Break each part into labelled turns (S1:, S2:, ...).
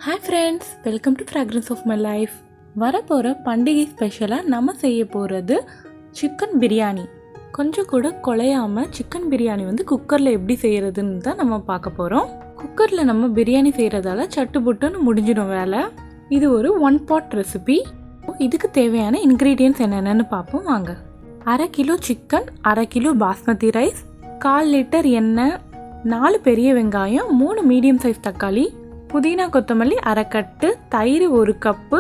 S1: Hi friends, welcome to Fragrance of My Life. வரப்போகிற பண்டிகை ஸ்பெஷலாக நம்ம செய்ய போகிறது சிக்கன் பிரியாணி. கொஞ்சம் கூட குலையாமல் சிக்கன் பிரியாணி குக்கரில் எப்படி செய்கிறதுன்னு தான் நம்ம பார்க்க போகிறோம். குக்கரில் நம்ம பிரியாணி செய்கிறதால சட்டுப்புட்டுன்னு முடிஞ்சிடும் வேலை. இது ஒரு 1 pot ரெசிபி. இதுக்கு தேவையான இன்க்ரீடியன்ட்ஸ் என்னென்னு பார்ப்போம் வாங்க. 1/2 kilo chicken, 1/2 kilo basmati rice, 1/4 litre எண்ணெய், 4 பெரிய வெங்காயம், 3 மீடியம் சைஸ் தக்காளி, புதினா கொத்தமல்லி 1/2 கட்டு, தயிர் 1 கப்பு,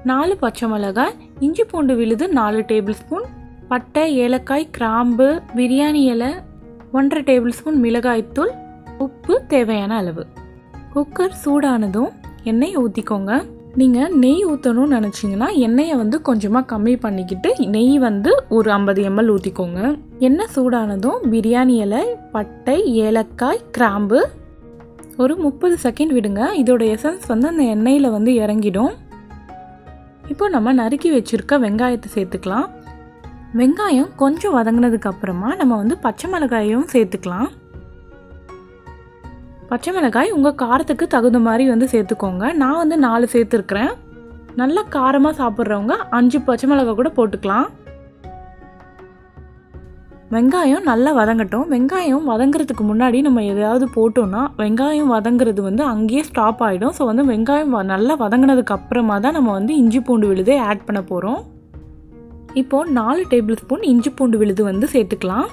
S1: 4 பச்சை மிளகாய், இஞ்சி பூண்டு விழுது 4 டேபிள் ஸ்பூன், பட்டை, ஏலக்காய், கிராம்பு, பிரியாணி இலை 1/2 டேபிள் ஸ்பூன், மிளகாய்த்தூள், உப்பு தேவையான அளவு. குக்கர் சூடானதும் எண்ணெய் ஊற்றிக்கோங்க. நீங்கள் நெய் ஊற்றணும்னு நினச்சிங்கன்னா எண்ணெயை கொஞ்சமாக கம்மி பண்ணிக்கிட்டு நெய் ஒரு 50 ml ஊற்றிக்கோங்க. எண்ணெய் சூடானதும் பிரியாணி இலை, பட்டை, ஏலக்காய், கிராம்பு ஒரு 30 செகண்ட் விடுங்க. இதோட எசன்ஸ் அந்த எண்ணெயில் இறங்கிடும். இப்போ நம்ம நறுக்கி வச்சுருக்க வெங்காயத்தை சேர்த்துக்கலாம். வெங்காயம் கொஞ்சம் வதங்கினதுக்கு அப்புறமா நம்ம பச்சை மிளகாயும் சேர்த்துக்கலாம். பச்சை மிளகாய் உங்கள் காரத்துக்கு தகுந்த மாதிரி சேர்த்துக்கோங்க. நான் 4 சேர்த்துருக்குறேன். நல்லா காரமாக சாப்பிட்றவங்க 5 பச்சை மிளகாய் கூட போட்டுக்கலாம். வெங்காயம் நல்லா வதங்கட்டும். வெங்காயம் வதங்குறதுக்கு முன்னாடி நம்ம எதையாவது போட்டோம்னா வெங்காயம் வதங்குறது அங்கேயே ஸ்டாப் ஆகிடும். ஸோ வெங்காயம் நல்லா வதங்கினதுக்கு அப்புறமா தான் நம்ம இஞ்சி பூண்டு விழுதை ஆட் பண்ண போகிறோம். இப்போது 4 டேபிள் ஸ்பூன் இஞ்சி பூண்டு விழுது சேர்த்துக்கலாம்.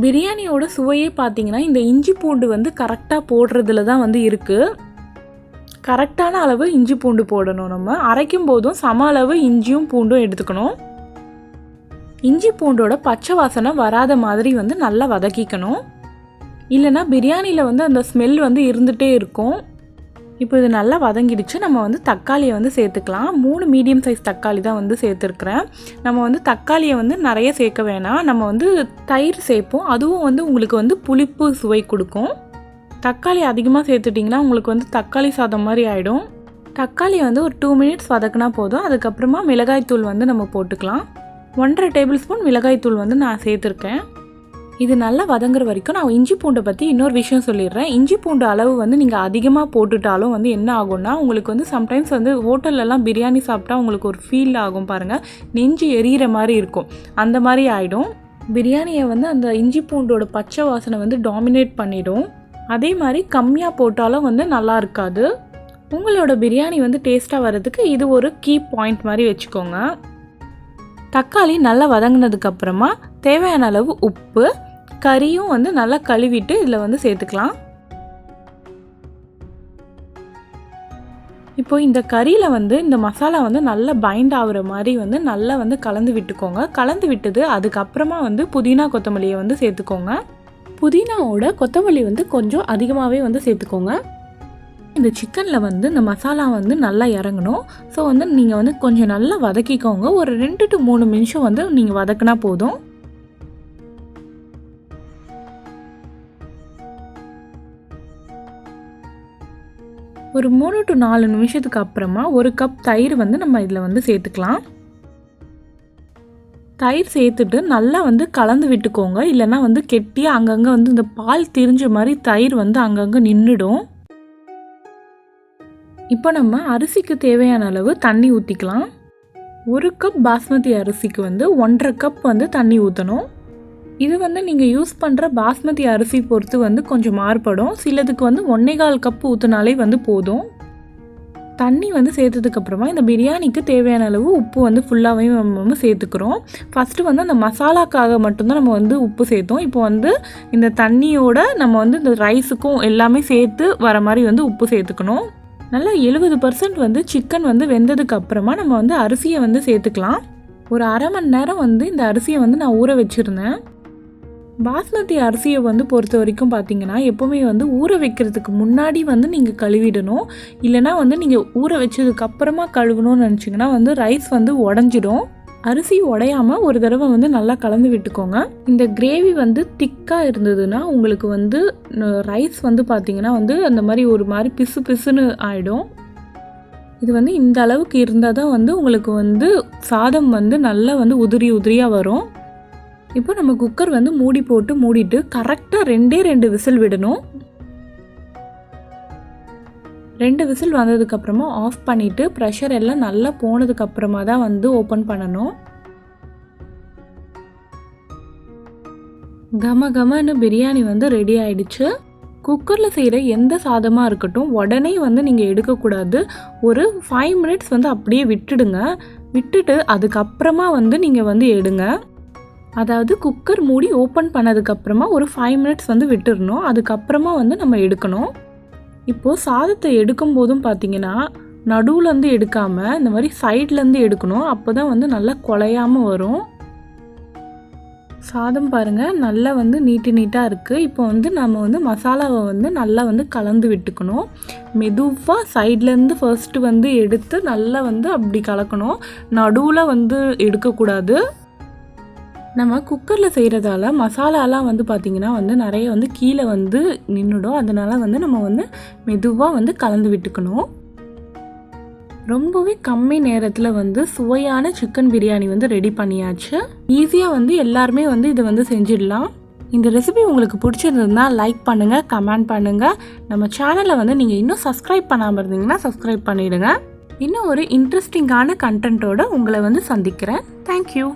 S1: பிரியாணியோட சுவையே பார்த்திங்கன்னா இந்த இஞ்சி பூண்டு கரெக்டாக போடுறதுல தான் இருக்குது. கரெக்டான அளவு இஞ்சி பூண்டு போடணும். நம்ம அரைக்கும் போதும் சம அளவு இஞ்சியும் பூண்டும் எடுத்துக்கணும். இஞ்சி பூண்டோட பச்சை வாசனை வராத மாதிரி நல்லா வதக்கிக்கணும். இல்லைனா பிரியாணியில் அந்த ஸ்மெல் இருந்துகிட்டே இருக்கும். இப்போ இது நல்லா வதங்கிடுச்சு. நம்ம தக்காளியை சேர்த்துக்கலாம். 3 மீடியம் சைஸ் தக்காளி தான் சேர்த்துருக்குறேன். நம்ம தக்காளியை நிறைய சேர்க்க வேணாம். நம்ம தயிர் சேர்ப்போம். அதுவும் உங்களுக்கு புளிப்பு சுவை கொடுக்கும். தக்காளி அதிகமாக சேர்த்துட்டிங்கன்னா உங்களுக்கு தக்காளி சாதம் மாதிரி ஆகிடும். தக்காளி ஒரு 2 மினிட்ஸ் வதக்குனா போதும். அதுக்கப்புறமா மிளகாய்த்தூள் நம்ம போட்டுக்கலாம். 1/2 டேபிள் ஸ்பூன் மிளகாய்த்தூள் நான் சேர்த்துருக்கேன். இது நல்லா வதங்குற வரைக்கும் நான் இஞ்சி பூண்டை பற்றி இன்னொரு விஷயம் சொல்லிடுறேன். இஞ்சி பூண்டு அளவு நீங்கள் அதிகமாக போட்டுட்டாலும் என்ன ஆகும்னா உங்களுக்கு சம்டைம்ஸ் ஹோட்டல்லலாம் பிரியாணி சாப்பிட்டா உங்களுக்கு ஒரு ஃபீல் ஆகும் பாருங்கள். நெஞ்சு எரியிற மாதிரி இருக்கும். அந்த மாதிரி ஆகிடும். பிரியாணியை அந்த இஞ்சி பூண்டோட பச்சை வாசனை டாமினேட் பண்ணிடும். அதே மாதிரி கம்மியாக போட்டாலும் நல்லா இருக்காது. உங்களோட பிரியாணி டேஸ்ட்டாக வர்றதுக்கு இது ஒரு கீ பாயிண்ட் மாதிரி வச்சுக்கோங்க. தக்காளி நல்லா வதங்கினதுக்கு அப்புறமா தேவையான அளவு உப்பு, கறியும் நல்லா கழுவிட்டு இதில் சேர்த்துக்கலாம். இப்போ இந்த கறியில் இந்த மசாலா நல்லா பைண்ட் ஆகுற மாதிரி நல்லா கலந்து விட்டுக்கோங்க. கலந்து விட்டது அதுக்கப்புறமா புதினா கொத்தமல்லியை சேர்த்துக்கோங்க. புதினாவோட கொத்தமல்லி கொஞ்சம் அதிகமாகவே சேர்த்துக்கோங்க. இந்த சிக்கனில் இந்த மசாலா நல்லா இறங்கணும். ஸோ நீங்கள் கொஞ்சம் நல்லா வதக்கிக்கோங்க. ஒரு 2 to 3 நிமிஷம் நீங்கள் வதக்கினா போதும். ஒரு 3 to 4 நிமிஷத்துக்கு அப்புறமா 1 கப் தயிர் நம்ம இதில் சேர்த்துக்கலாம். தயிர் சேர்த்துட்டு நல்லா கலந்து விட்டுக்கோங்க. இல்லைன்னா கெட்டியாக அங்கங்கே இந்த பால் திரிஞ்ச மாதிரி தயிர் அங்கங்கே நின்றுடும். இப்போ நம்ம அரிசிக்கு தேவையான அளவு தண்ணி ஊற்றிக்கலாம். 1 கப் பாஸ்மதி அரிசிக்கு 1/2 கப் தண்ணி ஊற்றணும். இது நீங்கள் யூஸ் பண்ணுற பாஸ்மதி அரிசி பொறுத்து கொஞ்சம் மாறுபடும். சிலதுக்கு 1.25 கப் ஊற்றினாலே போதும். தண்ணி சேர்த்ததுக்கப்புறமா இந்த பிரியாணிக்கு தேவையான அளவு உப்பு ஃபுல்லாகவே நம்ம சேர்த்துக்கிறோம். ஃபஸ்ட்டு அந்த மசாலாக்காக மட்டும்தான் நம்ம உப்பு சேர்த்தோம். இப்போ இந்த தண்ணியோட நம்ம இந்த ரைஸுக்கும் எல்லாமே சேர்த்து வர மாதிரி உப்பு சேர்த்துக்கணும். நல்லா 70% சிக்கன் வெந்ததுக்கு அப்புறமா நம்ம அரிசியை சேர்த்துக்கலாம். ஒரு 1/2 மணி நேரம் இந்த அரிசியை நான் ஊற வச்சுருந்தேன். பாஸ்மதி அரிசியை பொறுத்த வரைக்கும் பார்த்தீங்கன்னா எப்போவுமே ஊற வைக்கிறதுக்கு முன்னாடி நீங்கள் கழுவிடணும். இல்லைனா நீங்கள் ஊற வச்சதுக்கு அப்புறமா கழுவணும்னு நினச்சிங்கன்னா ரைஸ் உடஞ்சிடும். அரிசி உடையாமல் ஒரு தடவை நல்லா கலந்து விட்டுக்கோங்க. இந்த கிரேவி திக்காக இருந்ததுன்னா உங்களுக்கு ரைஸ் பார்த்திங்கன்னா அந்த மாதிரி ஒரு மாதிரி பிசு பிசுன்னு ஆகிடும். இது இந்த அளவுக்கு இருந்தால் தான் உங்களுக்கு சாதம் நல்லா உதிரி உதிரியாக வரும். இப்போ நம்ம குக்கர் மூடி போட்டு மூடிட்டு கரெக்டாக 2 விசில் விடணும். 2 விசில் வந்ததுக்கப்புறமா ஆஃப் பண்ணிவிட்டு ப்ரெஷர் எல்லாம் நல்லா போனதுக்கப்புறமா தான் வந்து ஓப்பன் பண்ணணும். கமன்னு பிரியாணி வந்து ரெடி ஆயிடுச்சு. குக்கரில் செய்கிற எந்த சாதமாக இருக்கட்டும் உடனே வந்து நீங்கள் எடுக்கக்கூடாது. ஒரு 5 மினிட்ஸ் வந்து அப்படியே விட்டுட்டு அதுக்கப்புறமா வந்து நீங்கள் வந்து எடுங்க. அதாவது குக்கர் மூடி ஓப்பன் பண்ணதுக்கப்புறமா ஒரு 5 மினிட்ஸ் வந்து விட்டுடணும். அதுக்கப்புறமா வந்து நம்ம எடுக்கணும். இப்போது சாதத்தை எடுக்கும் போதும் பார்த்திங்கன்னா நடுவுலேருந்து எடுக்காமல் இந்த மாதிரி சைட்லேருந்து எடுக்கணும். அப்போ தான் வந்து நல்லா குலையாமல் வரும். சாதம் பாருங்கள் நல்லா வந்து நீட்டாக இருக்குது. இப்போ வந்து நம்ம வந்து மசாலாவை வந்து நல்லா வந்து கலந்து விட்டுக்கணும். மெதுவாக சைட்லேருந்து ஃபர்ஸ்ட்டு வந்து எடுத்து நல்லா வந்து அப்படி கலக்கணும். நடுவில் வந்து எடுக்கக்கூடாது. நம்ம குக்கரில் செய்கிறதால மசாலாலாம் வந்து பார்த்திங்கன்னா வந்து நிறைய வந்து கீழே வந்து நின்றுடும். அதனால் வந்து நம்ம வந்து மெதுவாக வந்து கலந்து விட்டுக்கணும். ரொம்பவே கம்மி நேரத்தில் வந்து சுவையான சிக்கன் பிரியாணி வந்து ரெடி பண்ணியாச்சு. ஈஸியாக வந்து எல்லாருமே வந்து இதை வந்து செஞ்சிடலாம். இந்த ரெசிபி உங்களுக்கு பிடிச்சிருந்ததுன்னா லைக் பண்ணுங்கள், கமெண்ட் பண்ணுங்கள். நம்ம சேனலை வந்து நீங்கள் இன்னும் சப்ஸ்கிரைப் பண்ணாமல் இருந்தீங்கன்னா சப்ஸ்கிரைப் பண்ணிவிடுங்க. இன்னும் ஒரு இன்ட்ரெஸ்டிங்கான கண்டென்ட்டோடு உங்களை வந்து சந்திக்கிறேன். தேங்க்யூ.